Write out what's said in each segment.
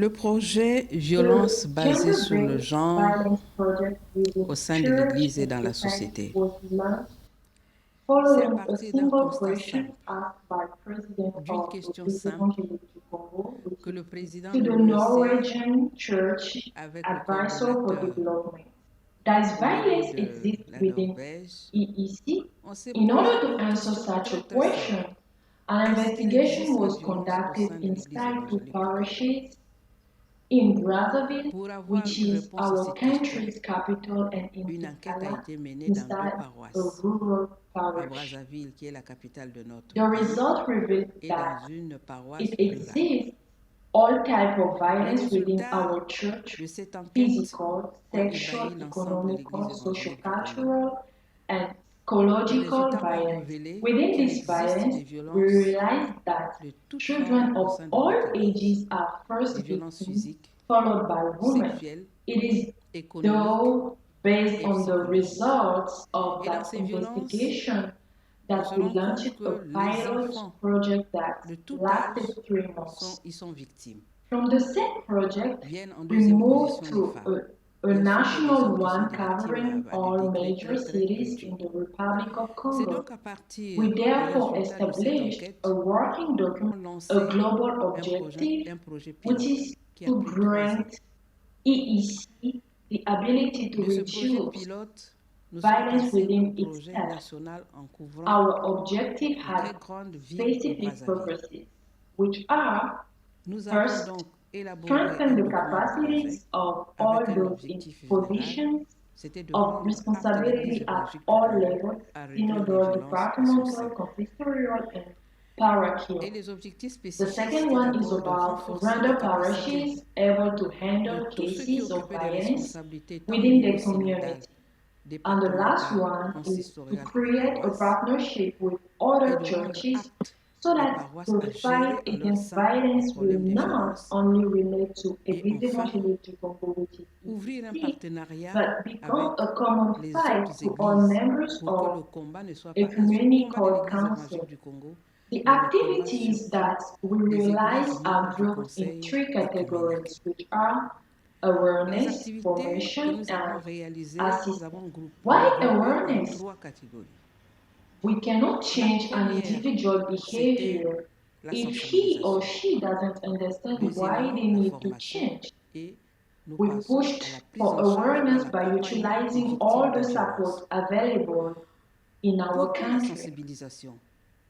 Le projet Violence The basée sur le gender-based genre violence project au within sein de church l'Église et and dans la society société. was launched C'est à following a partir d'un single constat question simple, asked by President d'une of question the simple Evangelical Congo, which que is le président to de the l'OEC, Norwegian Church avec le Advisor for coordonnateur Development. Does au niveau violence de exist la within Norvège, EEC? on s'est In posé order to une answer question such a très très simple. question, an Est-ce qu'il investigation existe la was violence au conducted sein de l'Église inside two évangélique du Congo? parishes in Brazzaville, Pour avoir which une is réponse à our cette question, country's capital, and in une enquête a Kessala, été menée dans deux inside a paroisses, rural à parish. Brazzaville, qui est la capitale de notre The pays, result revealed et dans that une paroisse it rurale. exists all type of Les violence within résultats our church, de cette enquête physical, ont ébahi sexual, l'ensemble de l'Église economical, évangélique du Congo. socio-cultural, and Les psychological résultats ont violence. révélé Within qu'il this existe violence, des we violences realize that de toutes formes children au of sein de all notre Église. ages are first Des violences victims, physiques, followed by women. sexuelles, It is économiques though based et on the psychologiques. results of Et dans that ces violences, investigation on that se we rend launched compte a que les pilot enfants project that de tout âge lasted 3 months. y sont victimes. From the same project, Viennent en we deuxième moved position les to femmes. a Et ensuite, il y a des national hommes qui sont one des victimes covering à des all degrés major très très cities réduits. in the Republic of C'est Congo. donc à partir We des therefore résultats de cette established a enquête working qu'on document, a lancé global objective, un projet which pilote is qui a to pris 3 ans. grant EEC the ability to De ce projet reduce pilote, nous sommes violence passés au within projet itself. national en couvrant Our objective de had très grandes villes et specific Brazzaville. purposes, which are Nous avons first, donc élaboré un strengthen the document de projet capacities of all avec un those in objectif général, positions c'était de of rendre apte l'Église responsibility at évangélique du all Congo levels, à réduire les synodal, violences en son sein. departmental, consistorial, and Et parochial. les objectifs The spécifiques, second c'était one is d'abord de about renforcer les random capacités parishes able to de handle tous ceux qui cases of occupaient des violence responsabilités tant au within niveau the synodal, community. And the last départemental, one is to consistorial et de create a paroisse, partnership with et other de rendre churches aptes so les that paroisses à the gérer fight en leur against sein les violence will problèmes des not violences only relate to et Église enfin évangélique du Congo, which is ouvrir un EEC, partenariat but become avec a common les fight autres to all églises members pour que le of combat ne soit pas un seul combat de ecumenical l'Église évangélique council. du Congo, The mais le combat activities surtout that we des realize églises are membres du grouped in Conseil three œcuménique. categories, which are Les awareness, activités que formation, nous avons and réalisées, nous assistance. avons Why regroupé en awareness? 3 catégories. We cannot La change an première, individual c'était behavior la if he or sensibilisation. she doesn't understand why Deuxièmement, they la need to formation change. et nous We passons à la pushed prise for en charge et à awareness by l'accompagnement des utilizing victimes all de the violences. support available in our Pourquoi la country. sensibilisation?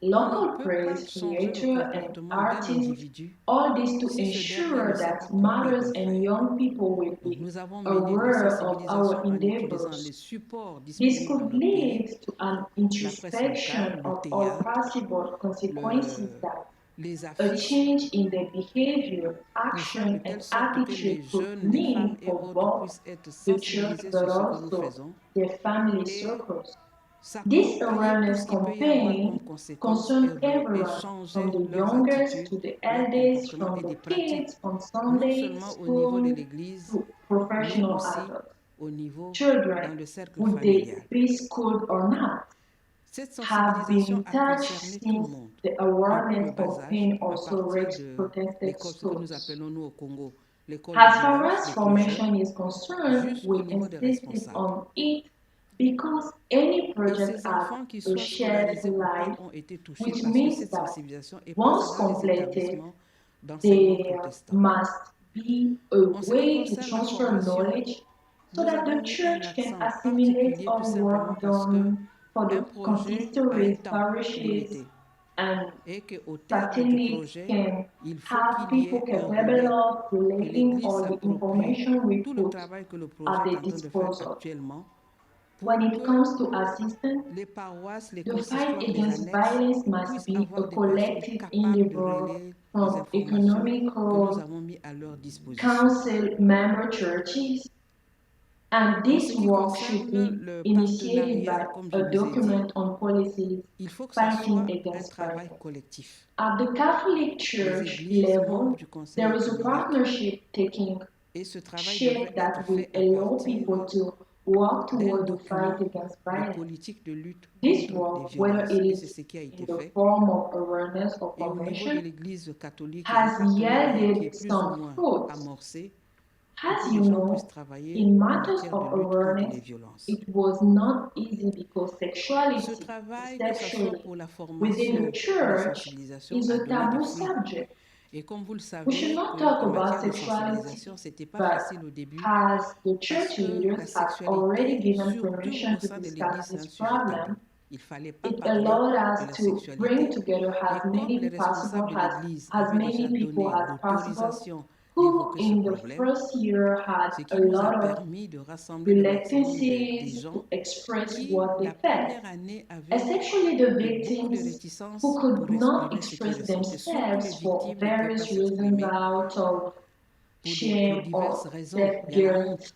On ne Local peut pas praise, changer le creator, and comportement d'un artists, individu all this to si ce dernier ne ensure s'est pas that trompé de mothers and faire. young people will Donc be nous avons mené la aware of our sensibilisation en utilisant les endeavors. supports This disponibles dans could notre pays, lead to an la presse locale, introspection le of all théâtre, possible consequences le- that les a affiches, change in their behavior, pour faire de action, and telle sorte que les attitude could jeunes, les femmes mean et for autres both puissent être the church sensibilisés but sur ce que nous also faisons their family et circles. This s'approprier tout awareness ce qu'il peut y avoir comme campaign conséquences concerns et everyone, from changer the leurs youngest attitudes, to the leurs eldest, comportements from et the des pratiques, kids on non Sunday seulement au niveau de school l'Église, to mais professional aussi adults. au niveau Children, dans le cercle would they familial. be schooled or not, Cette have sensibilisation been a touched concerné tout le since monde, the depuis le awareness bas âge, campaign à also partir reached de protested l'école, ce que nous schools. appelons nous au Congo, l'école du As far village, as les plus jeunes, formation is concerned, jusqu'au we niveau des insisted responsables. on it because any Et project ces has enfants qui a soient shared scolarisés ou pas life, ont été touchés which parce que means cette that sensibilisation est passée once dans les completed, établissements d'enseignement there protestants. must be a En ce qui way to concerne la transfer formation, knowledge so nous that avons the mis un church can accent assimilate particulier tout all simplement work parce que done for un the projet a un consistories, temps parishes, limité and et qu'au terme du satellites projet, can il faut have qu'il y people ait un capable relais, of que relating l'Église all the s'approprie information we tout le put travail que le projet at est their en train de faire disposal. actuellement When pour it que comes to assistance, les paroisses, les the fight consistoires, les against annexes violence must puissent be a avoir des personnes collective capables de endeavor relayer les from informations que nous economical avons mis à leur disposition. council member churches, and En ce this qui work should concerne be le initiated by partenariat, comme je a vous ai dit, document on policies il faut que ça fighting soit un against travail violence. collectif. At the Catholic Les Church églises membres level, du Conseil there is a œcuménique. partnership taking Et ce travail devrait shape être that will fait à allow partir people to work d'un toward the fight document against de violence. politique de lutte This contre work, les whether violences. it Et c'est is ce qui a été in the fait. form of awareness or Et au niveau de convention, l'Église catholique, il y a un has partenariat qui est yielded plus ou some moins fruits. amorcé pour As que you les gens puissent know, travailler in en matters matière de of lutte contre les awareness, violences. it was not easy because Ce sexuality, travail, que ce soit sexually, pour la within formation, the pour la church sensibilisation, is a a donné taboo des fruits. subject. Et comme vous le We should savez, not talk en about matière de sexuality, sensibilisation, c'était pas but facile au début as the parce church que la leaders have already sexualité, given surtout permission au to sein de discuss l'Église, c'est un this sujet problem, tabou. Il fallait pas it parler allowed de us la to bring sexualité. together Et as comme many les possible, responsables de l'Église as avaient déjà many people donné as possible, l'autorisation who d'évoquer ce in the problème, first year had ce a qui nous a lot of permis de rassembler le maximum des reluctances gens to express qui, what they la felt, première année, avaient especially the beaucoup de victims who réticences could pour not exprimer ce qu'ils express ressentent. Et surtout, les themselves for victimes ne pouvaient pas various reasons s'exprimer out of pour shame diverses or raisons. Il y a la honte. self-guilt.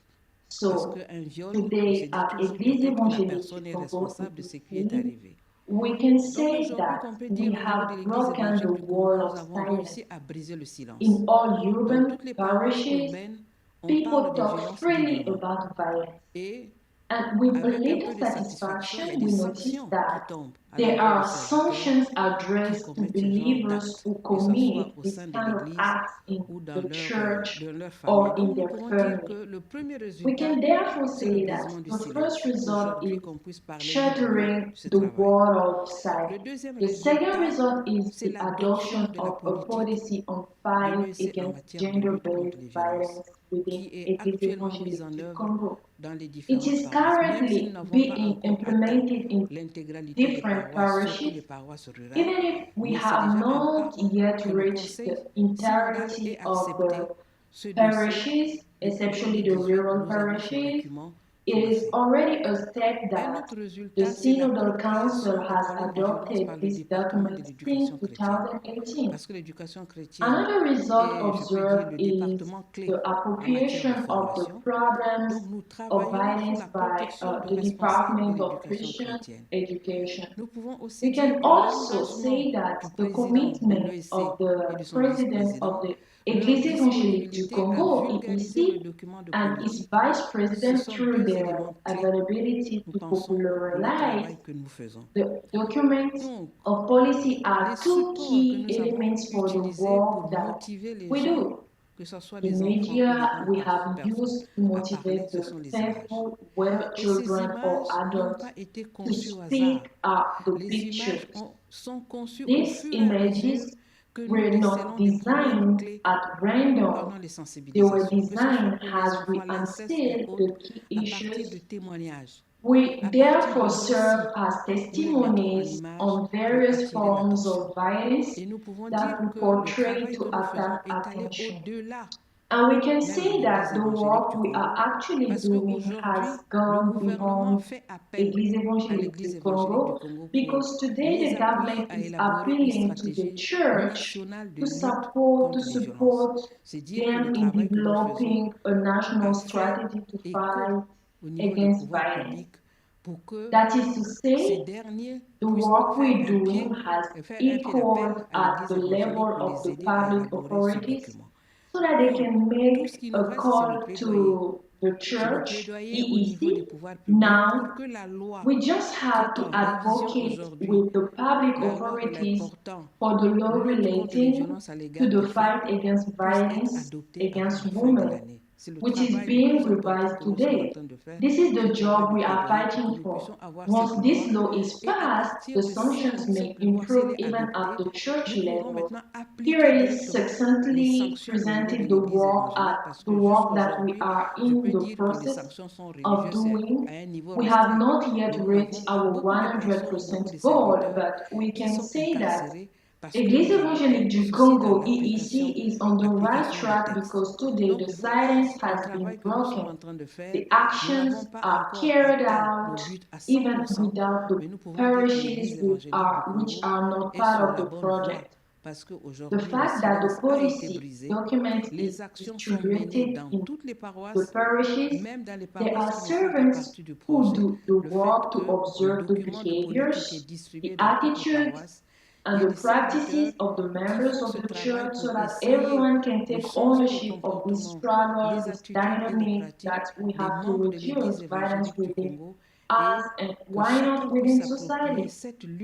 Parce So qu'un viol, on se today dit at toujours Église peut-être que la évangélique personne du est Congo, responsable de ce qui est EEC, arrivé. we can Donc say aujourd'hui, that qu'on peut we dire au niveau de have l'Église broken évangélique the du Congo, wall nous of avons silence. réussi à briser le silence. In all Dans urban toutes les paroisses parishes, urbaines, on people parle des talk violences freely librement. about violence. Et And with a avec un little peu de satisfaction, il y a satisfaction, des we notice sanctions qui that tombent à there l'endroit des are serviteurs sanctions qui addressed to commettent ce genre believers d'actes, who que ce soit commit au this sein de kind of l'Église acts in ou the church dans leur famille. or in Donc nous their pouvons dire que family. le premier We résultat, can therefore c'est le say that brisement du the silence. first result Aujourd'hui, is qu'on puisse parler librement shattering de ce the travail. wall of Le silence. deuxième The second résultat, result is c'est the l'adoption adoption de la of a politique policy on de fight l'EEC en against matière de lutte contre gender-based les violences, violence within qui est Église actuellement mise évangélique en du œuvre Congo. dans les It différentes is paroisses, même si nous currently n'avons pas being encore atteint implemented in l'intégralité des different paroisses, surtout les parishes, paroisses rurales, even if we mais c'est have déjà un pas not yet que le reached Conseil the synodal entirety ait of accepté the ce dossier. parishes, Depuis especially the 2018, rural nous avons ce parishes. document It qui est is fait. already a step Un that autre the résultat, c'est Synodal Council l'appropriation des has problèmes de violence adopted par le this département de document l'éducation since chrétienne. 2018. Parce que l'éducation chrétienne Another result est, je peux dire, observed le is département clé the en matière de appropriation of the formation. problems Donc nous of travaillons sous violence la by protection de the responsables de Department of l'éducation Christian chrétienne. Education. Nous pouvons aussi We dire can que also l'engagement say that du the président de commitment l'EEC of et the de son president vice-président, of the leur Église évangélique du disponibilité à Congo, vulgariser le EEC, document de and politique, its vice ce president sont through deux their éléments clés, availability nous to pensons, de le popularize travail que nous faisons. the documents Donc, of policy les are two supports que key nous avons elements for the utilisés pour work that motiver les we gens, do. que ce soit The les enfants ou les media grandes we have personnes, used to à parler, motivate ce the sont les images. faithful, whether Et ces children or images n'ont adults, pas été to conçues au hasard. speak are the Les pictures. images sont conçues au These fur et à mesure images que nous were not décelons des problèmes designed clés at random. pendant les They were sensibilisations, que ce soit designed pour les as we enfants, l'inceste et unseal autres, the key à partir issues. de témoignages, We à partir de therefore récits. serve as Nous les mettons en testimonies image on pour various attirer forms l'attention. of violence Et nous pouvons that dire we que le portray travail to que nous faisons attract est allé attention. au-delà And we can même de say l'Église that the évangélique work du we are Congo. actually Parce doing qu'aujourd'hui, has le gone gouvernement beyond fait appel Église à évangélique l'Église du évangélique du Congo Congo pour because today les the appuyer government à is élaborer une appealing to the stratégie church nationale de to lutte support contre les violences. C'est dire que le them in travail que nous faisons developing a national a fait strategy to écho fight au niveau des against pouvoirs violence. publics pour que That is to ces say, derniers the puissent work faire we're un doing pied, has faire un pied d'appel echoed à at l'Église the évangélique level pour of les the aider à public élaborer ce authorities document. so that they Donc, can tout make ce qui nous a reste, c'est le call plaidoyer. to the C'est le church, plaidoyer au niveau des EEC. pouvoirs publics Now, pour que la loi we just qui have est to en révision advocate aujourd'hui, with the public la loi authorities portant for the law lutte contre les relating violences à to l'égard the des femmes fight against puisse être violence adoptée avant against la fin de women, l'année. C'est le which is travail le being plus important revised que nous sommes en today. train de faire. This is C'est the le travail job de we are plaidoyer pour que fighting nous for. puissions avoir Once cette this loi. law is Et à passed, partir the de sanctions may cette loi, si elle improve est even at adoptée, the church nous pourrons level. maintenant Here appliquer is directement les succinctly sanctions au niveau de presented the l'Église work évangélique parce the que work that we jusqu'aujourd'hui, are je in peux the dire que les process sanctions sont of religieuses doing. à un niveau We have restreint. not yet Mais nous reached n'avons pas our beaucoup de personnes, beaucoup 100% de goal, serviteurs but we qui can sont say that incarcérés parce que Église nous avons évangélique un du souci dans Congo, l'application EEC, is on the right des track textes. because today Donc the voilà silence le has been travail que nous sommes broken. en train de faire. The Nous n'avons actions pas are encore carried atteint nos out buts à even 100%, without the mais nous pouvons dire que l'Église parishes évangélique du which Congo are not est part sur of la the bonne voie project. parce The qu'aujourd'hui le fact that the silence a été policy brisé. document Les is actions sont menées distributed dans in toutes les the paroisses, parishes, même dans les there paroisses are qui ne font pas servants partie du who projet. do the Le fait work to que le observe the document de politique est behaviors, the distribué dans toutes les attitudes, paroisses and the practices of the members of the church so that everyone can take ownership of this struggle, this dynamic that we have to reduce violence within us and why not within society.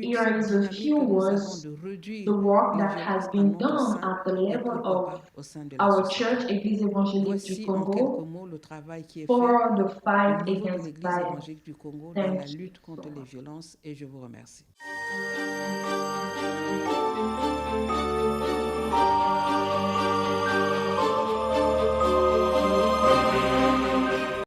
Here is a few words, the work that has been done at the level of our church, Église évangélique du Voici en quelques Congo, mots le travail qui est fait for the au fight niveau de against l'Église violence. évangélique du Congo dans Thank la you lutte contre so les much. violences et je vous remercie.